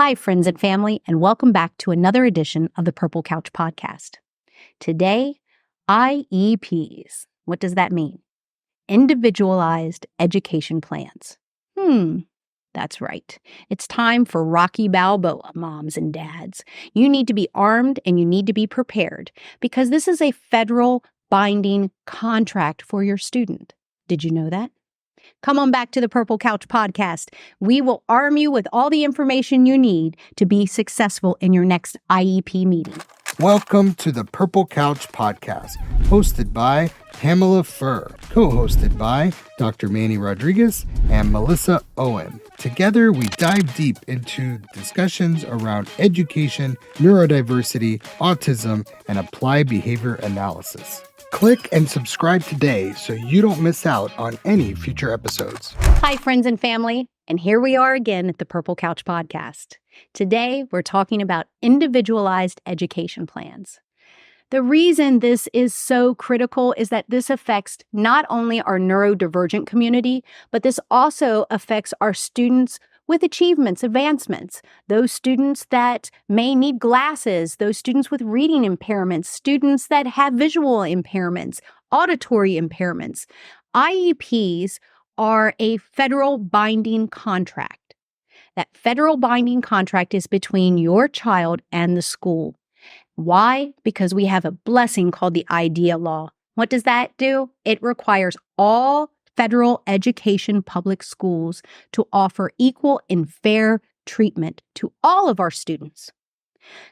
Hi, friends and family, and welcome back to another edition of the Purple Couch Podcast. Today, IEPs. What does that mean? Individualized Education Plans. That's right. It's time for Rocky Balboa, moms and dads. You need to be armed and you need to be prepared because this is a federal binding contract for your student. Did you know that? Come on back to the Purple Couch Podcast. We will arm you with all the information you need to be successful in your next IEP meeting. Welcome to the Purple Couch Podcast, hosted by Pamela Furr, co-hosted by Dr. Manny Rodriguez and Melissa Owen. Together, we dive deep into discussions around education, neurodiversity, autism, and applied behavior analysis. Click and subscribe today so you don't miss out on any future episodes. Hi, friends and family, and here we are again at the Purple Couch Podcast. Today, we're talking about individualized education plans. The reason this is so critical is that this affects not only our neurodivergent community, but this also affects our students with achievements, advancements, those students that may need glasses, those students with reading impairments, students that have visual impairments, auditory impairments. IEPs are a federal binding contract. That federal binding contract is between your child and the school. Why? Because we have a blessing called the IDEA law. What does that do? It requires all federal education public schools to offer equal and fair treatment to all of our students.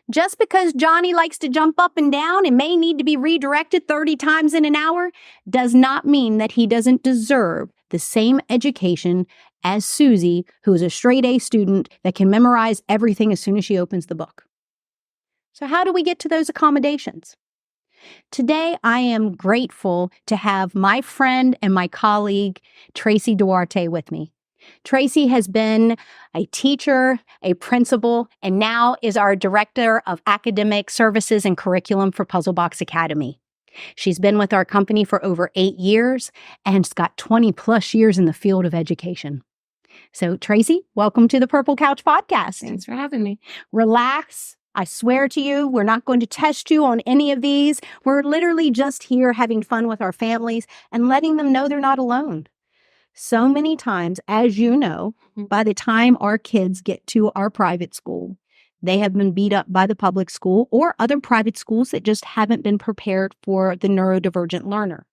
Just because Johnny likes to jump up and down and may need to be redirected 30 times in an hour does not mean that he doesn't deserve the same education as Susie, who is a straight A student that can memorize everything as soon as she opens the book. So how do we get to those accommodations? Today, I am grateful to have my friend and my colleague, Tracy Duarte, with me. Tracy has been a teacher, a principal, and now is our Director of Academic Services and Curriculum for Puzzlebox Academy. She's been with our company for over 8 years and has got 20 plus years in the field of education. So, Tracy, welcome to the Purple Couch Podcast. Thanks for having me. Relax. I swear to you, we're not going to test you on any of these. We're literally just here having fun with our families and letting them know they're not alone. So many times, as you know, by the time our kids get to our private school, they have been beat up by the public school or other private schools that just haven't been prepared for the neurodivergent learner.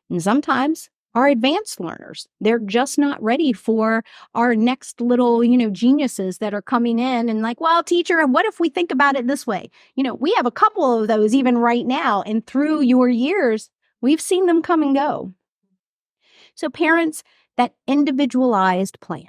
And sometimes our advanced learners, they're just not ready for our next little, geniuses that are coming in and like, well, teacher, what if we think about it this way? We have a couple of those even right now. And through your years, we've seen them come and go. So parents, that individualized plan,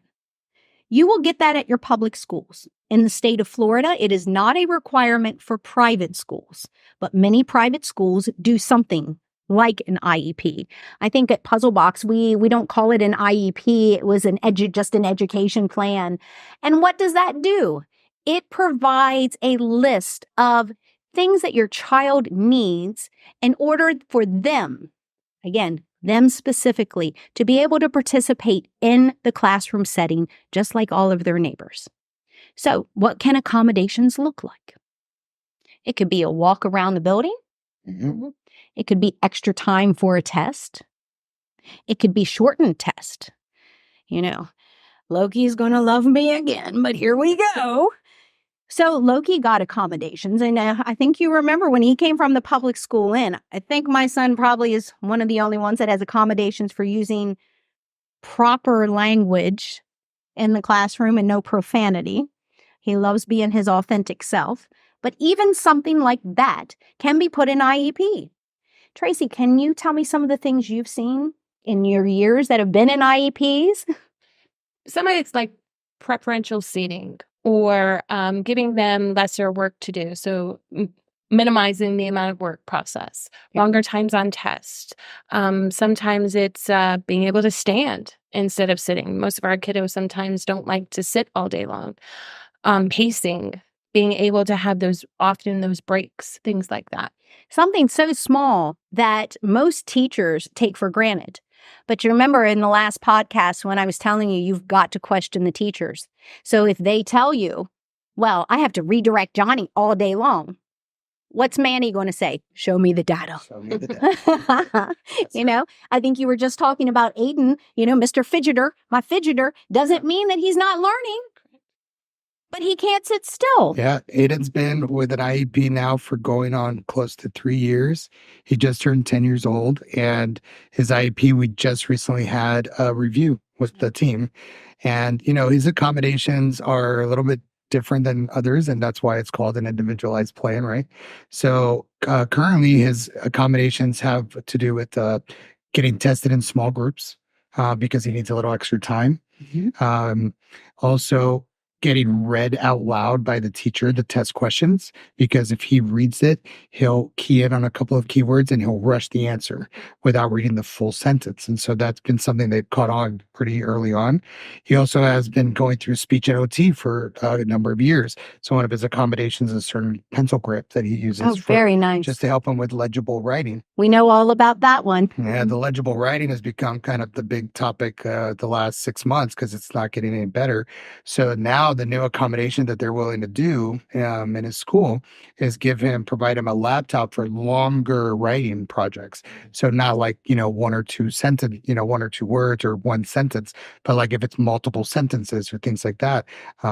you will get that at your public schools. In the state of Florida, it is not a requirement for private schools, but many private schools do something like an IEP. I think at Puzzlebox, we don't call it an IEP. It was just an education plan. And what does that do? It provides a list of things that your child needs in order for them, again, them specifically, to be able to participate in the classroom setting, just like all of their neighbors. So what can accommodations look like? It could be a walk around the building. Mm-hmm. It could be extra time for a test. It could be shortened test. Loki's going to love me again, but here we go. So Loki got accommodations. And I think you remember when he came from the public school in, I think my son probably is one of the only ones that has accommodations for using proper language in the classroom and no profanity. He loves being his authentic self. But even something like that can be put in IEP. Tracy, can you tell me some of the things you've seen in your years that have been in IEPs? Some of it's like preferential seating or giving them lesser work to do. So minimizing the amount of work process, longer times on test. Sometimes it's being able to stand instead of sitting. Most of our kiddos sometimes don't like to sit all day long. Pacing, being able to have those breaks, things like that. Something so small that most teachers take for granted. But you remember in the last podcast when I was telling you, you've got to question the teachers. So if they tell you Well, I have to redirect Johnny all day long. What's Manny going to say? Show me the data. Show me the data. I think you were just talking about Aiden, Mr. Fidgeter. My fidgeter doesn't mean that he's not learning, but he can't sit still. Yeah, Aiden's been with an IEP now for going on close to 3 years. He just turned 10 years old, and his IEP, we just recently had a review with the team. And, his accommodations are a little bit different than others, and that's why it's called an individualized plan, right? So currently, his accommodations have to do with getting tested in small groups because he needs a little extra time. Also, getting read out loud by the teacher, the test questions, because if he reads it, he'll key in on a couple of keywords and he'll rush the answer without reading the full sentence. And so that's been something they've caught on pretty early on. He also has been going through speech and OT for a number of years. So one of his accommodations is a certain pencil grip that he uses very nice. just to help him with legible writing. We know all about that one. Yeah, the legible writing has become kind of the big topic the last 6 months because it's not getting any better. So now the new accommodation that they're willing to do in his school is provide him a laptop for longer writing projects. So not like, one or two words or one sentence, but like if it's multiple sentences or things like that,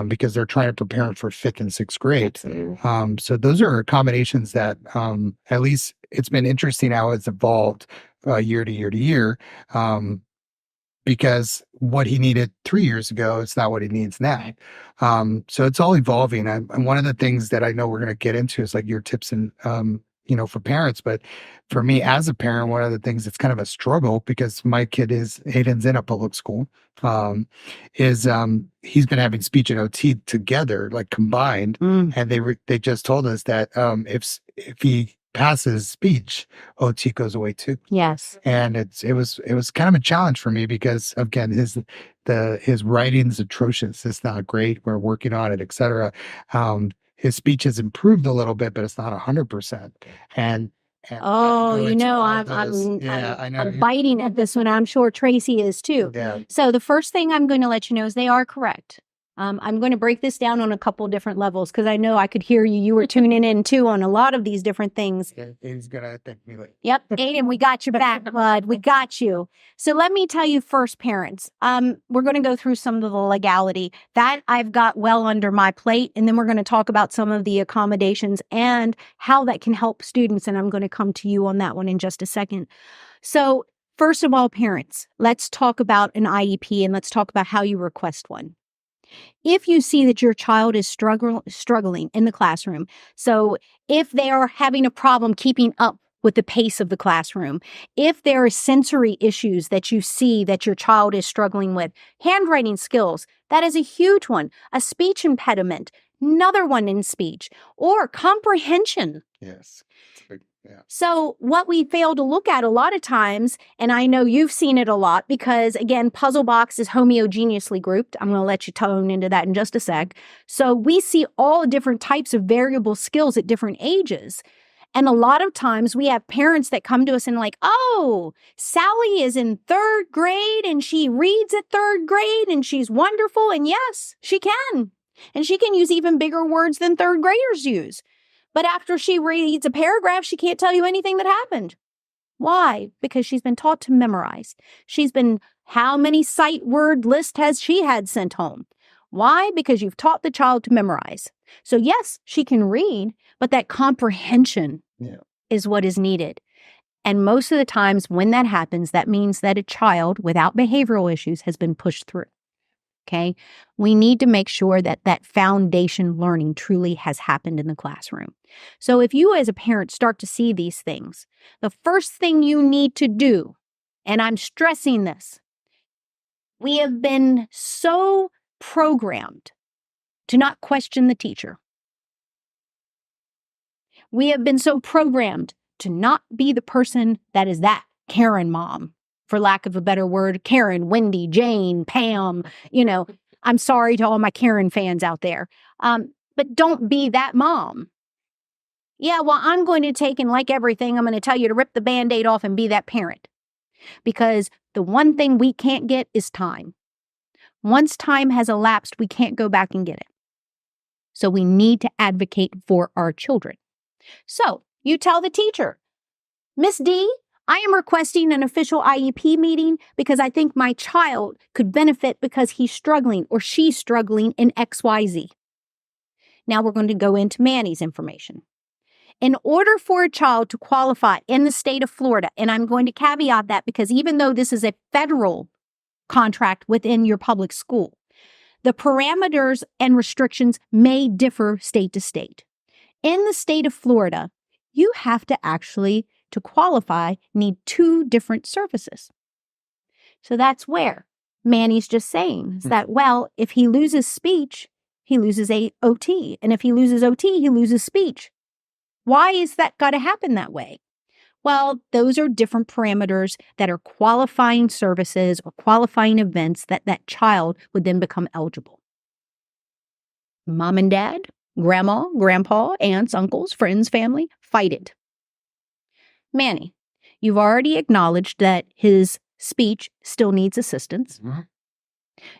because they're trying to prepare him for 5th and 6th grade. So those are accommodations that at least it's been interesting how it's evolved year to year to year. Because what he needed 3 years ago, it's not what he needs now. So it's all evolving. And one of the things that I know we're going to get into is like your tips and, for parents. But for me as a parent, one of the things that's kind of a struggle because my kid Aiden's in a public school, is he's been having speech and OT together, like combined. And they just told us that if he passes speech, OT goes away too. Yes. And it was kind of a challenge for me because again, his writing's atrocious. It's not great. We're working on it, etc. His speech has improved a little bit, but it's not 100%. And I'm biting at this one. I'm sure Tracy is too. Yeah. So the first thing I'm going to let you know is they are correct. I'm going to break this down on a couple different levels because I know I could hear you. You were tuning in too on a lot of these different things. Yeah, he's gonna thank me later. Yep, Aiden, we got your back, bud. We got you. So let me tell you first, parents. We're going to go through some of the legality that I've got well under my plate, and then we're going to talk about some of the accommodations and how that can help students. And I'm going to come to you on that one in just a second. So first of all, parents, let's talk about an IEP and let's talk about how you request one. If you see that your child is struggling in the classroom, so if they are having a problem keeping up with the pace of the classroom, if there are sensory issues that you see that your child is struggling with, handwriting skills, that is a huge one, a speech impediment, another one in speech, or comprehension. Yes. It's a big, yeah. So what we fail to look at a lot of times, and I know you've seen it a lot because, again, Puzzle Box is homogeneously grouped. I'm going to let you tone into that in just a sec. So we see all different types of variable skills at different ages. And a lot of times we have parents that come to us and like, oh, Sally is in 3rd grade and she reads at 3rd grade and she's wonderful. And yes, she can. And she can use even bigger words than 3rd graders use. But after she reads a paragraph, she can't tell you anything that happened. Why? Because she's been taught to memorize. How many sight word list has she had sent home? Why? Because you've taught the child to memorize. So yes, she can read, but that comprehension is what is needed. And most of the times when that happens, that means that a child without behavioral issues has been pushed through. Okay, we need to make sure that that foundation learning truly has happened in the classroom. So if you as a parent start to see these things, the first thing you need to do, and I'm stressing this, we have been so programmed to not question the teacher. We have been so programmed to not be the person that is that Karen mom. For lack of a better word, Karen, Wendy, Jane, Pam, I'm sorry to all my Karen fans out there. But don't be that mom. Yeah, well, I'm going to take, and like everything, I'm going to tell you to rip the Band-Aid off and be that parent. Because the one thing we can't get is time. Once time has elapsed, we can't go back and get it. So we need to advocate for our children. So you tell the teacher, Miss D, I am requesting an official IEP meeting because I think my child could benefit because he's struggling or she's struggling in XYZ. Now we're going to go into Manny's information. In order for a child to qualify in the state of Florida, and I'm going to caveat that because even though this is a federal contract within your public school, the parameters and restrictions may differ state to state. In the state of Florida, you have to actually, to qualify, need 2 different services. So that's where Manny's just saying is that, well, if he loses speech, he loses OT. And if he loses OT, he loses speech. Why is that got to happen that way? Well, those are different parameters that are qualifying services or qualifying events that child would then become eligible. Mom and dad, grandma, grandpa, aunts, uncles, friends, family, fight it. Manny, you've already acknowledged that his speech still needs assistance. Mm-hmm.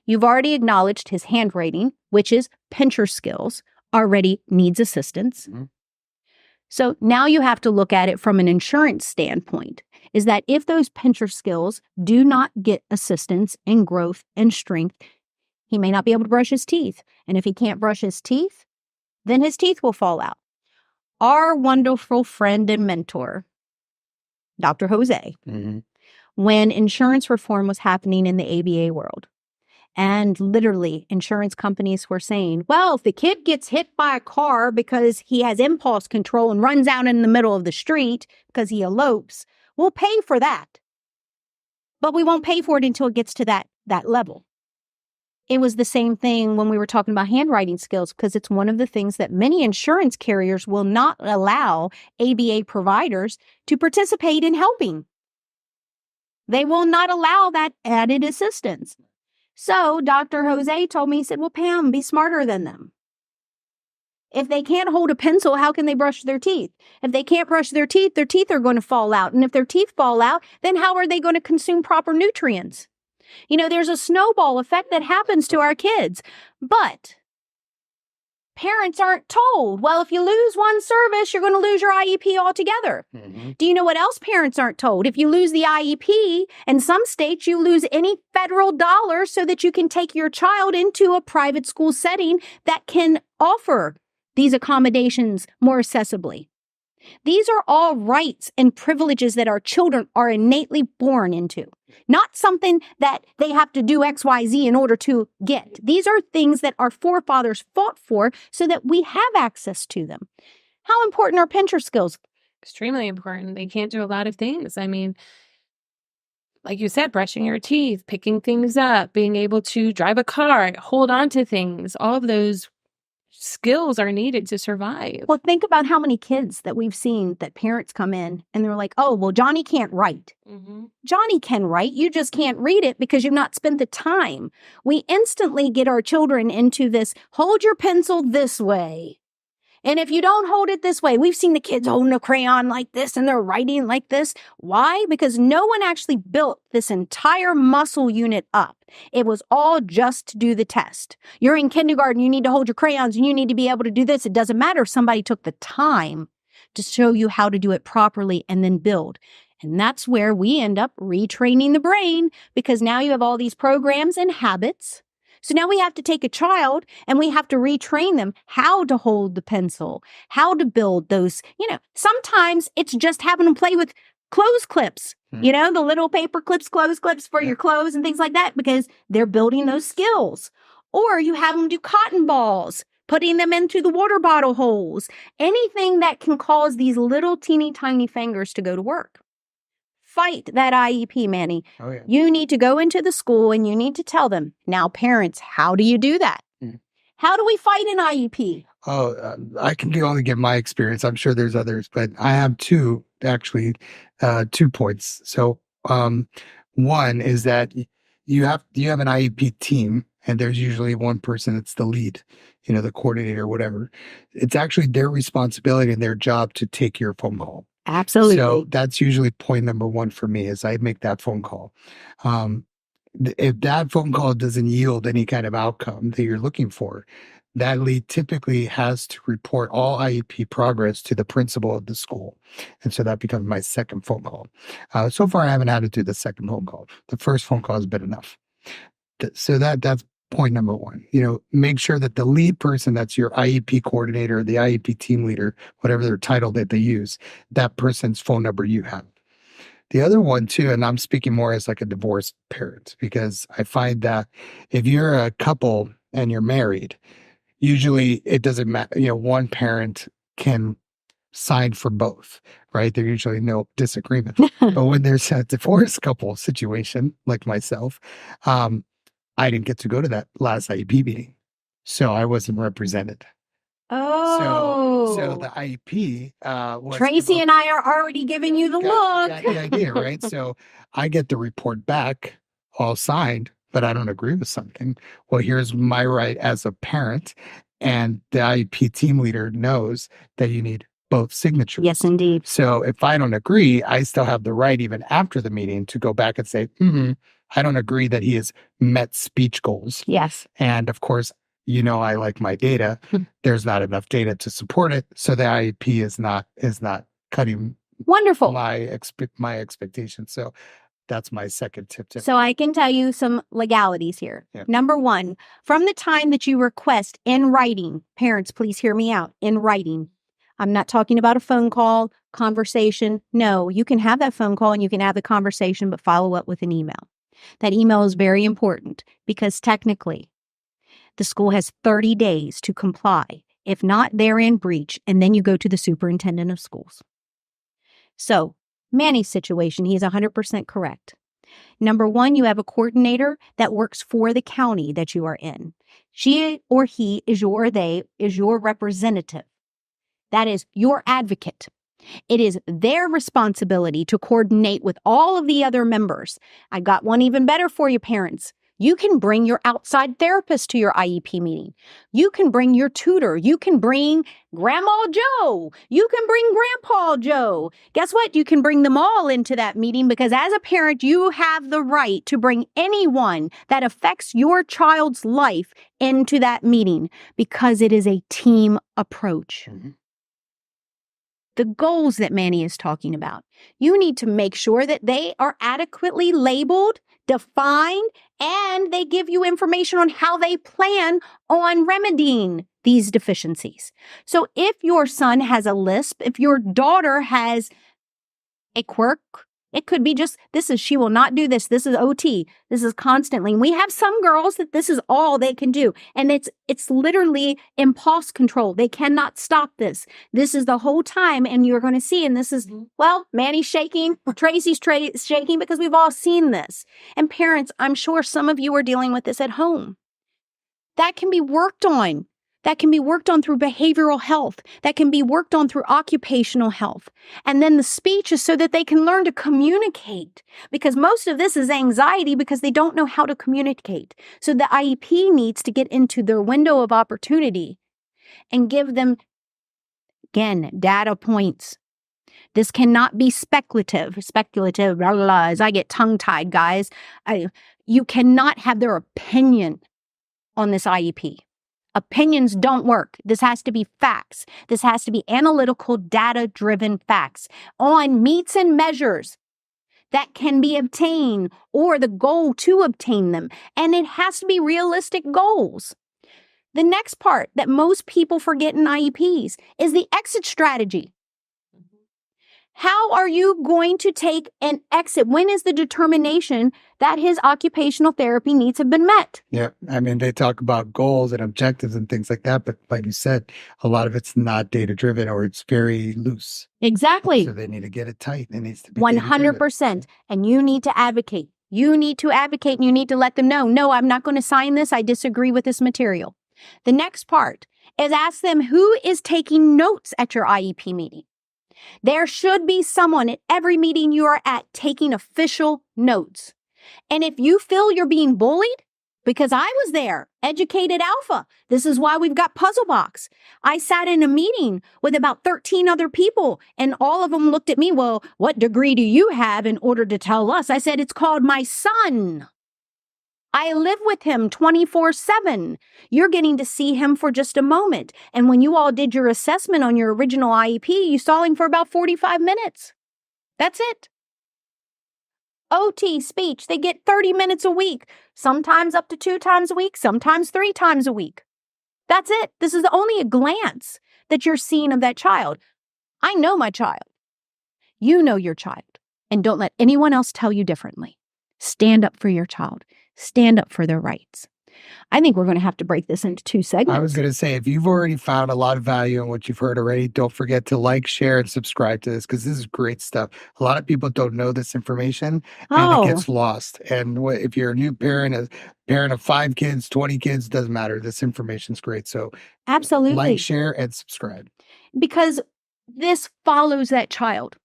You've already acknowledged his handwriting, which is pincher skills, already needs assistance. Mm-hmm. So now you have to look at it from an insurance standpoint, is that if those pincher skills do not get assistance in growth and strength, he may not be able to brush his teeth. And if he can't brush his teeth, then his teeth will fall out. Our wonderful friend and mentor, Dr. Jose, mm-hmm. when insurance reform was happening in the ABA world, and literally insurance companies were saying, well, if the kid gets hit by a car because he has impulse control and runs out in the middle of the street because he elopes, we'll pay for that. But we won't pay for it until it gets to that level. It was the same thing when we were talking about handwriting skills, because it's one of the things that many insurance carriers will not allow ABA providers to participate in helping. They will not allow that added assistance. So Dr. Jose told me, he said, well, Pam, be smarter than them. If they can't hold a pencil, how can they brush their teeth? If they can't brush their teeth are going to fall out. And if their teeth fall out, then how are they going to consume proper nutrients? You know, there's a snowball effect that happens to our kids. But parents aren't told, well, if you lose one service, you're going to lose your IEP altogether. Mm-hmm. Do you know what else parents aren't told? If you lose the IEP, in some states, you lose any federal dollars so that you can take your child into a private school setting that can offer these accommodations more accessibly. These are all rights and privileges that our children are innately born into, not something that they have to do XYZ in order to get. These are things that our forefathers fought for so that we have access to them. How important are pincher skills? Extremely important. They can't do a lot of things. I mean, like you said, brushing your teeth, picking things up, being able to drive a car, hold on to things, all of those skills are needed to survive. Well, think about how many kids that we've seen that parents come in and they're like, oh, well, Johnny can't write. Mm-hmm. Johnny can write. You just can't read it because you've not spent the time. We instantly get our children into this, hold your pencil this way. And if you don't hold it this way, we've seen the kids holding a crayon like this and they're writing like this. Why? Because no one actually built this entire muscle unit up. It was all just to do the test. You're in kindergarten, you need to hold your crayons and you need to be able to do this. It doesn't matter if somebody took the time to show you how to do it properly and then build. And that's where we end up retraining the brain, because now you have all these programs and habits. So now we have to take a child and we have to retrain them how to hold the pencil, how to build those, sometimes it's just having them play with clothes clips, the little paper clips, clothes clips for your clothes and things like that, because they're building those skills. Or you have them do cotton balls, putting them into the water bottle holes, anything that can cause these little teeny tiny fingers to go to work. Fight that IEP, Manny. Oh, yeah. You need to go into the school and you need to tell them. Now, parents, how do you do that? Mm. How do we fight an IEP? Oh, I can only give my experience. I'm sure there's others, but I have two 2 points. So one is that you have an IEP team, and there's usually one person that's the lead, the coordinator, whatever. It's actually their responsibility and their job to take your phone call. Absolutely. So that's usually point number one for me, is I make that phone call. If that phone call doesn't yield any kind of outcome that you're looking for, that lead typically has to report all IEP progress to the principal of the school. And so that becomes my second phone call. So far, I haven't had to do the second phone call. The first phone call has been enough. So that's point number one. Make sure that the lead person, that's your IEP coordinator, the IEP team leader, whatever their title that they use, that person's phone number you have. The other one too, and I'm speaking more as like a divorced parent, because I find that if you're a couple and you're married, usually it doesn't matter. One parent can sign for both, right? There's usually no disagreement. But when there's a divorced couple situation like myself, I didn't get to go to that last IEP meeting, so I wasn't represented. So the IEP was Tracy and I are already giving you the look. got the idea, right? So I get the report back, all signed, but I don't agree with something. Well, here's my right as a parent, and the IEP team leader knows that you need both signatures. Yes, indeed. So if I don't agree, I still have the right, even after the meeting, to go back and say, I don't agree that he has met speech goals. Yes. And of course, I like my data. There's not enough data to support it. So the IEP is not cutting Wonderful. my expectations. So that's my second tip. So I can tell you some legalities here. Yeah. Number one, from the time that you request in writing, parents, please hear me out, in writing. I'm not talking about a phone call, conversation. No, you can have that phone call and you can have the conversation, but follow up with an email. That email is very important because technically the school has 30 days to comply. If not, they're in breach, and then you go to the superintendent of schools. So Manny's situation, he's 100% correct. Number one, you have a coordinator that works for the county that you are in. She or he is your representative. That is your advocate. It is their responsibility to coordinate with all of the other members. I got one even better for you, parents. You can bring your outside therapist to your IEP meeting. You can bring your tutor. You can bring Grandma Joe. You can bring Grandpa Joe. Guess what? You can bring them all into that meeting, because as a parent, you have the right to bring anyone that affects your child's life into that meeting, because it is a team approach. Mm-hmm. The goals that Manny is talking about, you need to make sure that they are adequately labeled, defined, and they give you information on how they plan on remedying these deficiencies. So if your son has a lisp, if your daughter has a quirk, it could be just, she will not do this. This is OT. This is constantly. And we have some girls that this is all they can do. And it's literally impulse control. They cannot stop this. This is the whole time. And you're going to see, and this is, Manny's shaking, Tracy's shaking, because we've all seen this. And parents, I'm sure some of you are dealing with this at home. That can be worked on. That can be worked on through behavioral health. That can be worked on through occupational health. And then the speech is so that they can learn to communicate, because most of this is anxiety because they don't know how to communicate. So the IEP needs to get into their window of opportunity and give them, again, data points. This cannot be speculative, blah, blah, blah, as I get tongue-tied, guys. You cannot have their opinion on this IEP. Opinions don't work. This has to be facts. This has to be analytical, data-driven facts on meets and measures that can be obtained, or the goal to obtain them. And it has to be realistic goals. The next part that most people forget in IEPs is the exit strategy. How are you going to take an exit? When is the determination that his occupational therapy needs have been met? Yeah. I mean, they talk about goals and objectives and things like that, but like you said, a lot of it's not data-driven, or it's very loose. Exactly. So they need to get it tight. It needs to be 100%. And you need to advocate. You need to advocate, and you need to let them know, no, I'm not going to sign this. I disagree with this material. The next part is ask them who is taking notes at your IEP meeting. There should be someone at every meeting you are at taking official notes. And if you feel you're being bullied, because I was there, educated alpha, this is why we've got Puzzle Box. I sat in a meeting with about 13 other people, and all of them looked at me, well, what degree do you have in order to tell us? I said, it's called my son. I live with him 24/7. You're getting to see him for just a moment. And when you all did your assessment on your original IEP, you saw him for about 45 minutes. That's it. OT, speech, they get 30 minutes a week, sometimes up to 2 times a week, sometimes 3 times a week. That's it. This is only a glance that you're seeing of that child. I know my child. You know your child. And don't let anyone else tell you differently. Stand up for your child. Stand up for their rights. I think we're going to have to break this into 2 segments. I was going to say, if you've already found a lot of value in what you've heard already, don't forget to like, share, and subscribe to this because this is great stuff. A lot of people don't know this information and it gets lost. And if you're a new parent, a parent of 5 kids, 20 kids, doesn't matter. This information's great. So absolutely like, share, and subscribe. Because this follows that child.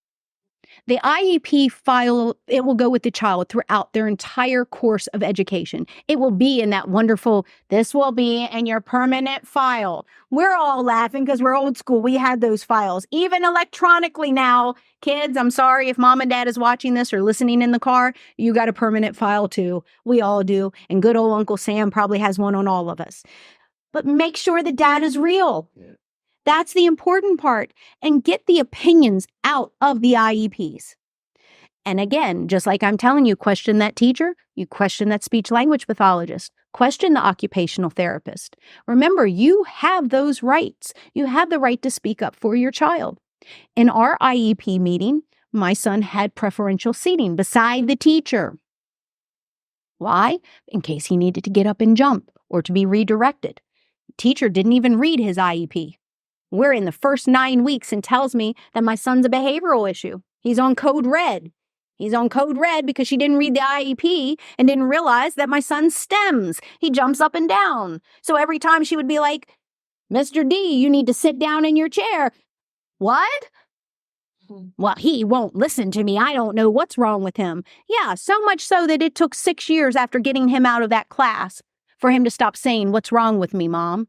The IEP file, it will go with the child throughout their entire course of education. It will be in that wonderful, this will be in your permanent file. We're all laughing because we're old school. We had those files, even electronically now. Kids, I'm sorry if mom and dad is watching this or listening in the car. You got a permanent file too. We all do. And good old Uncle Sam probably has one on all of us. But make sure the data is real. Yeah. That's the important part. And get the opinions out of the IEPs. And again, just like I'm telling you, question that teacher, you question that speech language pathologist, question the occupational therapist. Remember, you have those rights. You have the right to speak up for your child. In our IEP meeting, my son had preferential seating beside the teacher. Why? In case he needed to get up and jump or to be redirected. The teacher didn't even read his IEP. We're in the first 9 weeks and tells me that my son's a behavioral issue. He's on code red. He's on code red because she didn't read the IEP and didn't realize that my son stems. He jumps up and down. So every time she would be like, Mr. D, you need to sit down in your chair. What? Well, he won't listen to me. I don't know what's wrong with him. Yeah, so much so that it took 6 years after getting him out of that class for him to stop saying, what's wrong with me, Mom?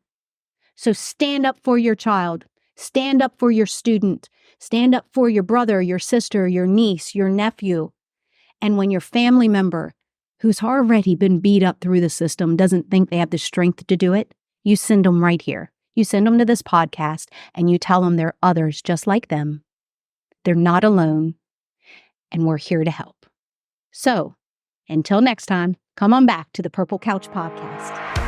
So stand up for your child. Stand up for your student. Stand up for your brother, your sister, your niece, your nephew. And when your family member, who's already been beat up through the system, doesn't think they have the strength to do it, you send them right here. You send them to this podcast and you tell them there are others just like them. They're not alone, and we're here to help. So, until next time, come on back to the Purple Couch Podcast.